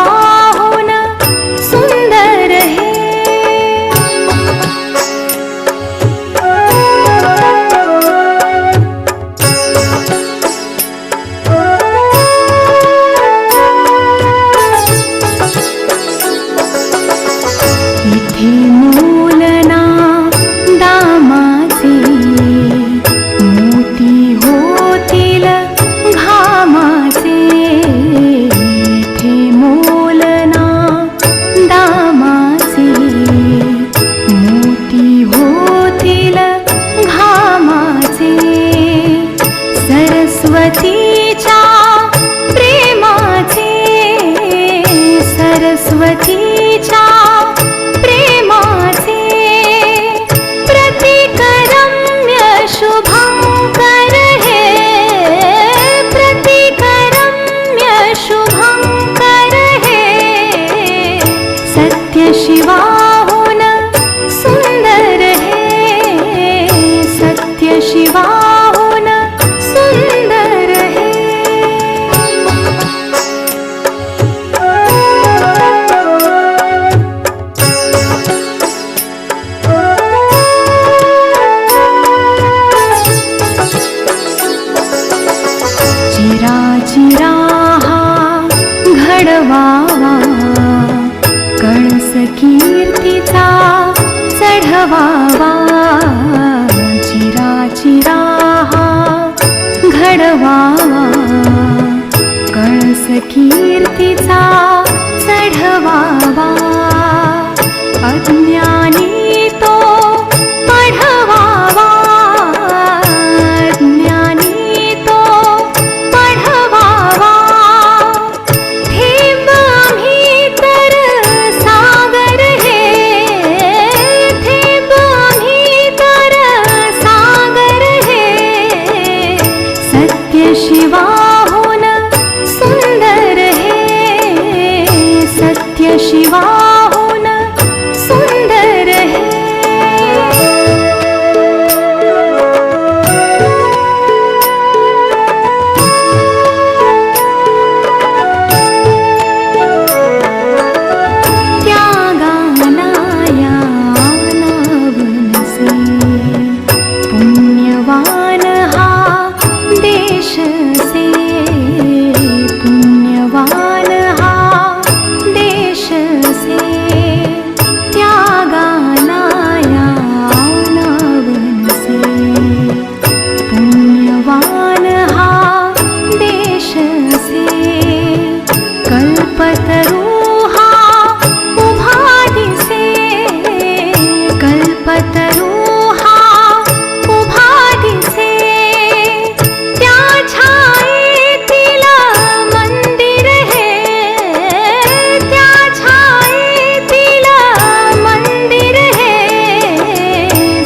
शिवाहुन सुंदर हे। इथे मूलना दामाचे मोती होतील घामाचे। इथे मूलना दामाचे मोती होतील घामाचे। सरस्वतीच्या प्रेमाचे सरस्वतीच्या प्रेमाचे प्रतिकरम्य शुभंकर हे। प्रतिकरम्य शुभंकर हे। सत्य शिवाहुन सुंदर हे। सत्य शिवाहुन सुंदर हे। चिरा हा घडवावा कळस कीर्तीचा चढवावा। चिरा हा घडवावा कळस कीर्तीचा चढवावा। अज्ञानी तो पढवावा अज्ञानी तो पढवावा। थेंब आम्ही तर सागर हे। थेंब आम्ही तर सागर हे। सत्य शिवाहुन सुंदर हे। सत्य शिवाहुन सुंदर हे। त्यागानाया नावनसे पुण्यवान हा देश से। पुण्यवान हा देश से। त्यागानाया नावनसे पुण्यवान हा देश से। कल्पतरू हा उभा दिसे। कल्पतरू हा उभा दिसे। त्या छायेतील मंदिर हे। त्या छायेतील मंदिर हे।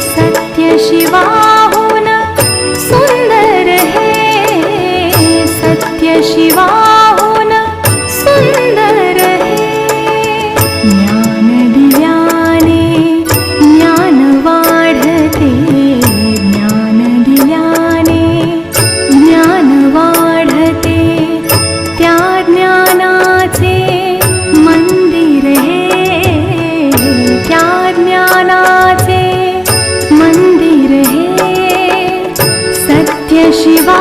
सत्य शिवाहुन सुंदर हे। सत्य शिवाहुन सुंदर हे। ज्ञान दिल्याने ज्ञान वाढते। ज्ञान दिल्याने ज्ञान वाढते। त्या ज्ञानाचे मंदिर हे। त्या ज्ञानाचे मंदिर हे। सत्य शिवा